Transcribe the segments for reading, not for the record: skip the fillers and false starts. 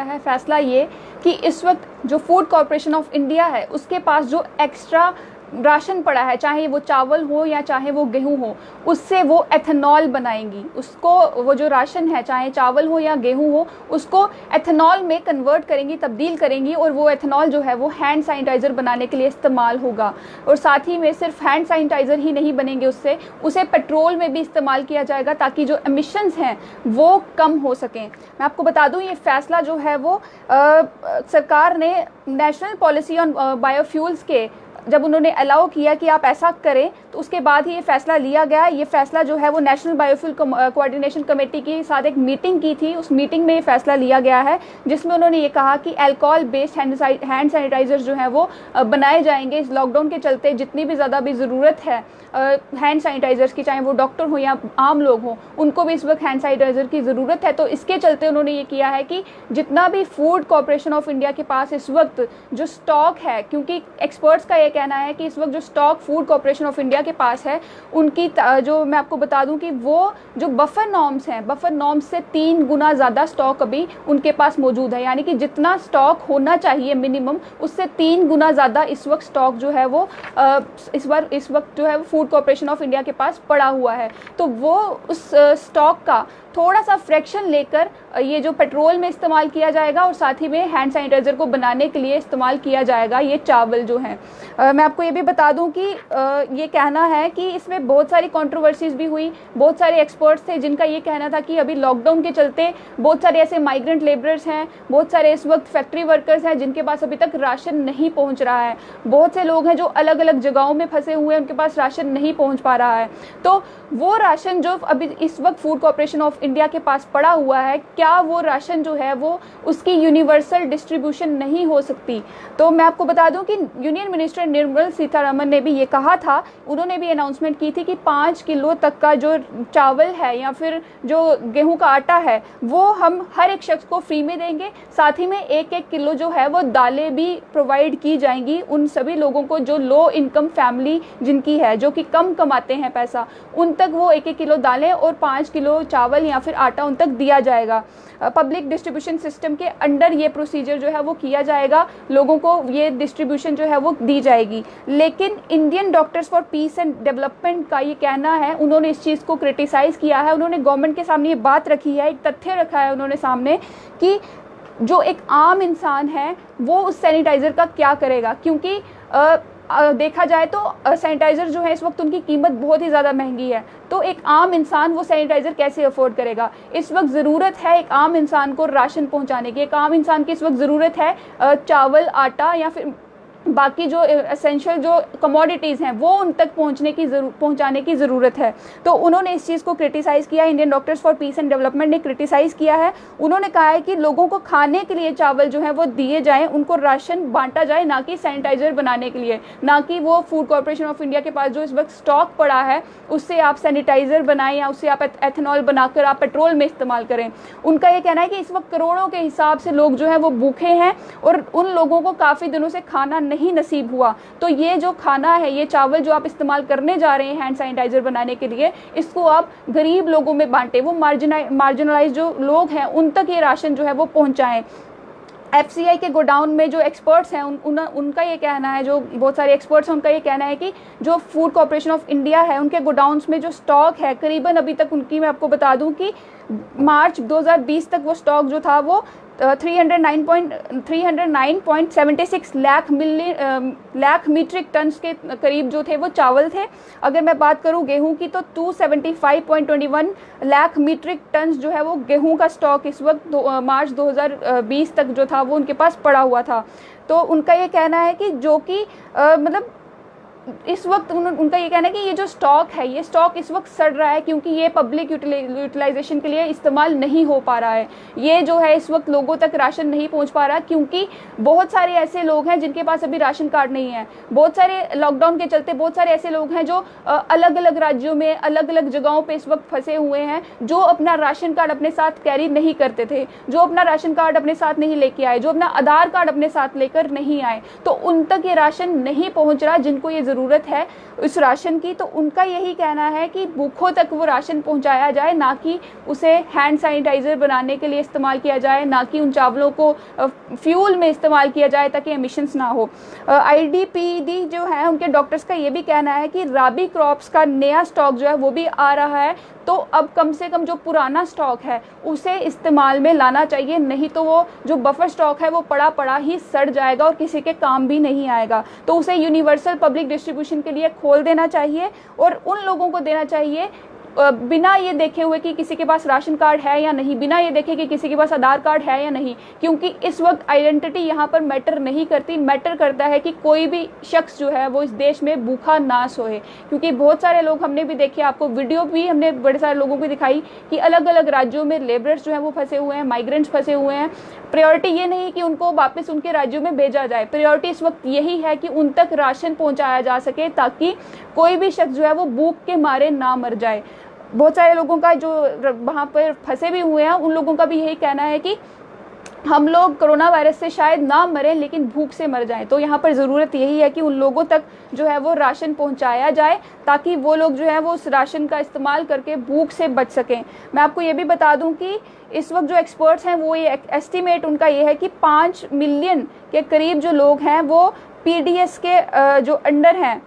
है फैसला ये कि इस वक्त जो फूड कॉरपोरेशन ऑफ इंडिया है उसके पास जो एक्स्ट्रा राशन पड़ा है, चाहे वो चावल हो या चाहे वो गेहूं हो, उससे वो एथेनॉल बनाएंगी। उसको वो जो राशन है, चाहे चावल हो या गेहूं हो, उसको एथेनॉल में कन्वर्ट करेंगी, तब्दील करेंगी, और वो एथेनॉल जो है वो हैंड सैनिटाइज़र बनाने के लिए इस्तेमाल होगा। और साथ ही में सिर्फ हैंड सैनिटाइज़र ही नहीं बनेंगे उससे, उसे पेट्रोल में भी इस्तेमाल किया जाएगा ताकि जो एमिशंस हैं वो कम हो सकें। मैं आपको बता दूं, ये फैसला जो है वो सरकार ने नेशनल पॉलिसी ऑन बायोफ्यूल्स के जब उन्होंने अलाउ किया कि आप ऐसा करें, तो उसके बाद ही ये फैसला लिया गया। ये फैसला जो है वो नेशनल बायोफ्यूल कोऑर्डिनेशन कमेटी के साथ एक मीटिंग की थी, उस मीटिंग में ये फैसला लिया गया है, जिसमें उन्होंने ये कहा कि अल्कोहल बेस्ड हैंड सैनिटाइजर्स जो है वो बनाए जाएंगे। इस लॉकडाउन के चलते जितनी भी ज़्यादा भी ज़रूरत है हैंड सैनिटाइजर्स की, चाहे वो डॉक्टर हो या आम लोग हों, उनको भी इस वक्त हैंड सैनिटाइजर की ज़रूरत है। तो इसके चलते उन्होंने ये किया है कि जितना भी फूड कॉरपोरेशन ऑफ इंडिया के पास इस वक्त जो स्टॉक है, क्योंकि एक्सपर्ट्स का ये कहना है कि इस वक्त जो stock food corporation of India के पास है, उनकी जो मैं आपको बता दूं कि वो जो बफर नॉर्म्स हैं, बफर नॉर्म्स से 3 गुना ज़्यादा स्टॉक अभी उनके पास मौजूद है। यानी कि जितना स्टॉक होना चाहिए मिनिमम, उससे 3 गुना ज़्यादा इस वक्त स्टॉक जो है वो इस वक्त जो है फूड कॉरपोरेशन ऑफ इंडिया के पास पड़ा हुआ है। तो वो उस स्टॉक का थोड़ा सा फ्रैक्शन लेकर ये जो पेट्रोल में इस्तेमाल किया जाएगा और साथ ही में हैंड सैनिटाइज़र को बनाने के लिए इस्तेमाल किया जाएगा ये चावल जो हैं। मैं आपको ये भी बता दूं कि ये कहना है कि इसमें बहुत सारी कंट्रोवर्सीज भी हुई। बहुत सारे एक्सपर्ट्स थे जिनका ये कहना था कि अभी लॉकडाउन के चलते बहुत सारे ऐसे माइग्रेंट लेबरर्स हैं, बहुत सारे इस वक्त फैक्ट्री वर्कर्स हैं जिनके पास अभी तक राशन नहीं पहुँच रहा है। बहुत से लोग हैं जो अलग अलग जगहों में फंसे हुए हैं, उनके पास राशन नहीं पहुँच पा रहा है। तो वो राशन जो अभी इस वक्त फूड कॉरपोरेशन ऑफ इंडिया के पास पड़ा हुआ है, क्या वो राशन जो है वो उसकी यूनिवर्सल डिस्ट्रीब्यूशन नहीं हो सकती? तो मैं आपको बता दूं कि यूनियन मिनिस्टर निर्मला सीतारमण ने भी ये कहा था, उन्होंने भी अनाउंसमेंट की थी कि 5 किलो तक का जो चावल है या फिर जो गेहूं का आटा है वो हम हर एक शख्स को फ्री में देंगे। साथ ही में 1-1 किलो जो है वो दालें भी प्रोवाइड की जाएंगी उन सभी लोगों को जो लो इनकम फैमिली जिनकी है, जो कि कम कमाते हैं पैसा, उन तक वो 1-1 किलो दालें और 5 किलो चावल या फिर आटा उन तक दिया जाएगा। पब्लिक डिस्ट्रीब्यूशन सिस्टम के अंडर ये प्रोसीजर जो है वो किया जाएगा, लोगों को ये डिस्ट्रीब्यूशन जो है वो दी जाएगी। लेकिन Indian doctors for piece and development का ये कहना है, उन्होंने इस चीज़ को क्रिटिसाइज़ किया है, उन्होंने गवर्नमेंट के सामने ये बात रखी है, एक तथ्य रखा है उन्होंने सामने कि जो एक आम इंसान है वो उस सैनिटाइज़र का क्या करेगा, क्योंकि देखा जाए तो सैनिटाइज़र जो है इस वक्त उनकी कीमत बहुत ही ज़्यादा महंगी है। तो एक आम इंसान वो सैनिटाइज़र कैसे अफोर्ड करेगा? इस वक्त ज़रूरत है एक आम इंसान को राशन पहुंचाने की, एक आम इंसान की इस वक्त ज़रूरत है चावल, आटा या फिर बाकी जो एसेंशियल जो कमोडिटीज़ हैं वो उन तक पहुंचाने की ज़रूरत है। तो उन्होंने इस चीज़ को क्रिटिसाइज़ किया, Indian doctors for piece and development ने क्रिटिसाइज़ किया है। उन्होंने कहा है कि लोगों को खाने के लिए चावल जो है वो दिए जाएं, उनको राशन बांटा जाए, ना कि सैनिटाइज़र बनाने के लिए, ना कि वो फूड कॉरपोरेशन ऑफ इंडिया के पास जो इस वक्त स्टॉक पड़ा है उससे आप सैनिटाइज़र बनाएं या उससे आप एथेनॉल बनाकर आप पेट्रोल में इस्तेमाल करें। उनका ये कहना है कि इस वक्त करोड़ों के हिसाब से लोग जो है वो भूखे हैं और उन लोगों को काफ़ी दिनों से खाना नहीं नसीब हुआ। तो ये जो खाना है, ये चावल जो आप इस्तेमाल करने जा रहे हैं हैंड सैनिटाइजर बनाने के लिए, इसको आप गरीब लोगों में बांटें, वो मार्जिनलाइज जो लोग हैं उन तक ये राशन जो है वो पहुंचाएं। एफसीआई के गोडाउन में जो एक्सपर्ट्स हैं उनका ये कहना है, जो बहुत सारे एक्सपर्ट्स हैं उनका ये कहना है कि जो फूड कॉरपोरेशन ऑफ इंडिया है उनके गोडाउन्स में जो स्टॉक है करीबन अभी तक उनकी, मैं आपको बता दूं कि मार्च 2020 तक वो स्टॉक जो था वो 309.76 लाख मीट्रिक टन के करीब जो थे वो चावल थे। अगर मैं बात करूं गेहूं की तो 275.21 लाख मीट्रिक टन जो है वो गेहूं का स्टॉक इस वक्त मार्च 2020 तक जो था वो उनके पास पड़ा हुआ था। तो उनका ये कहना है कि जो कि मतलब इस वक्त उनका ये कहना है कि ये जो स्टॉक है, ये स्टॉक इस वक्त सड़ रहा है क्योंकि ये पब्लिक यूटिलाइजेशन के लिए इस्तेमाल नहीं हो पा रहा है। ये जो है इस वक्त लोगों तक राशन नहीं पहुंच पा रहा क्योंकि बहुत सारे ऐसे लोग हैं जिनके पास अभी राशन कार्ड नहीं है। बहुत सारे लॉकडाउन के चलते बहुत सारे ऐसे लोग हैं जो अलग अलग राज्यों में अलग अलग जगहों पे इस वक्त फंसे हुए हैं, जो अपना राशन कार्ड अपने साथ कैरी नहीं करते थे, जो अपना राशन कार्ड अपने साथ नहीं लेके आए, जो अपना आधार कार्ड अपने साथ लेकर नहीं आए, तो उन तक ये राशन नहीं पहुँच रहा जिनको ये ज़रूरत है उस राशन की, तो उनका यही कहना है कि भूखों तक वो राशन पहुंचाया जाए, ना कि उसे हैंड सैनिटाइज़र बनाने के लिए इस्तेमाल किया जाए, ना कि उन चावलों को फ्यूल में इस्तेमाल किया जाए ताकि एमिशंस ना हो। IDPD जो है उनके डॉक्टर्स का ये भी कहना है कि राबी क्रॉप्स का नया स्टॉक जो है वो भी आ रहा है, तो अब कम से कम जो पुराना स्टॉक है उसे इस्तेमाल में लाना चाहिए, नहीं तो वो जो बफर स्टॉक है वो पड़ा पड़ा ही सड़ जाएगा और किसी के काम भी नहीं आएगा। तो उसे यूनिवर्सल पब्लिक डिस्ट्रीब्यूशन के लिए खोल देना चाहिए और उन लोगों को देना चाहिए बिना ये देखे हुए कि किसी के पास राशन कार्ड है या नहीं, बिना ये देखे कि किसी के पास आधार कार्ड है या नहीं, क्योंकि इस वक्त आइडेंटिटी यहाँ पर मैटर नहीं करती। मैटर करता है कि कोई भी शख्स जो है वो इस देश में भूखा ना सोए, क्योंकि बहुत सारे लोग हमने भी देखे, आपको वीडियो भी हमने बड़े सारे लोगों को दिखाई कि अलग अलग राज्यों में लेबरर्स जो है वो फंसे हुए हैं, माइग्रेंट्स फंसे हुए हैं। प्रायोरिटी ये नहीं कि उनको वापस उनके राज्यों में भेजा जाए, प्रायोरिटी इस वक्त यही है कि उन तक राशन पहुँचाया जा सके ताकि कोई भी शख्स जो है वो भूख के मारे ना मर जाए। बहुत सारे लोगों का जो वहाँ पर फंसे भी हुए हैं उन लोगों का भी यही कहना है कि हम लोग कोरोना वायरस से शायद ना मरें लेकिन भूख से मर जाएं। तो यहाँ पर ज़रूरत यही है कि उन लोगों तक जो है वो राशन पहुँचाया जाए ताकि वो लोग जो है वो उस राशन का इस्तेमाल करके भूख से बच सकें। मैं आपको ये भी बता दूं कि इस वक्त जो एक्सपर्ट्स हैं वो ये एस्टिमेट उनका ये है कि 5 मिलियन के करीब जो लोग हैं वो PDS के जो अंडर हैं।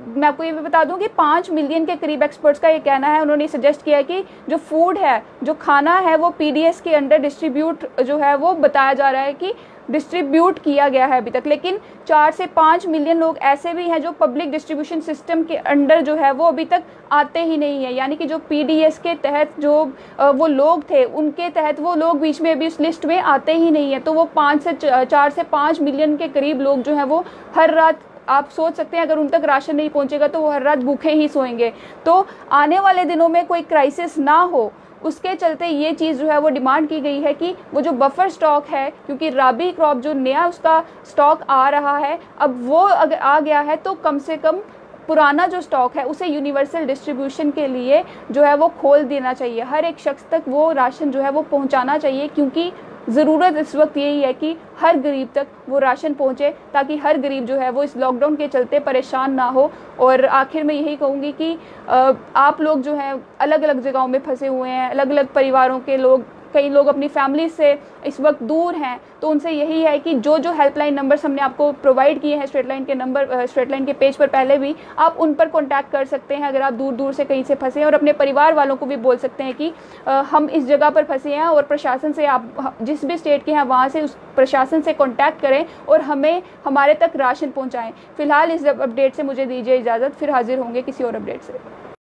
मैं आपको ये भी बता दूं कि 5 मिलियन के करीब एक्सपर्ट्स का ये कहना है, उन्होंने सजेस्ट किया है कि जो फूड है, जो खाना है वो PDS के अंडर डिस्ट्रीब्यूट जो है वो बताया जा रहा है कि डिस्ट्रीब्यूट किया गया है अभी तक, लेकिन 4 से 5 मिलियन लोग ऐसे भी हैं जो पब्लिक डिस्ट्रीब्यूशन सिस्टम के अंडर जो है वो अभी तक आते ही नहीं है, यानी कि जो PDS के तहत जो वो लोग थे उनके तहत वो लोग बीच में अभी उस लिस्ट में आते ही नहीं है। तो वो 4 से 5 मिलियन के करीब लोग जो है वो हर रात, आप सोच सकते हैं अगर उन तक राशन नहीं पहुंचेगा तो वो हर रात भूखे ही सोएंगे। तो आने वाले दिनों में कोई क्राइसिस ना हो उसके चलते ये चीज़ जो है वो डिमांड की गई है कि वो जो बफर स्टॉक है, क्योंकि राबी क्रॉप जो नया उसका स्टॉक आ रहा है, अब वो अगर आ गया है तो कम से कम पुराना जो स्टॉक है उसे यूनिवर्सल डिस्ट्रीब्यूशन के लिए जो है वो खोल देना चाहिए, हर एक शख्स तक वो राशन जो है वो पहुंचाना चाहिए, क्योंकि ज़रूरत इस वक्त यही है कि हर गरीब तक वो राशन पहुंचे ताकि हर गरीब जो है वो इस लॉकडाउन के चलते परेशान ना हो। और आखिर में यही कहूँगी कि आप लोग जो हैं अलग अलग जगहों में फंसे हुए हैं, अलग अलग परिवारों के लोग, कई लोग अपनी फैमिली से इस वक्त दूर हैं, तो उनसे यही है कि जो जो हेल्पलाइन नंबर्स हमने आपको प्रोवाइड किए हैं स्ट्रेट लाइन के नंबर, स्ट्रेट लाइन के पेज पर पहले भी, आप उन पर कांटेक्ट कर सकते हैं अगर आप दूर दूर से कहीं से फंसे हैं, और अपने परिवार वालों को भी बोल सकते हैं कि हम इस जगह पर फंसे हैं और प्रशासन से, आप जिस भी स्टेट के हैं वहाँ से उस प्रशासन से कांटेक्ट करें और हमें हमारे तक राशन पहुँचाएँ। फिलहाल इस अपडेट से मुझे दीजिए इजाज़त, फिर हाजिर होंगे किसी और अपडेट से।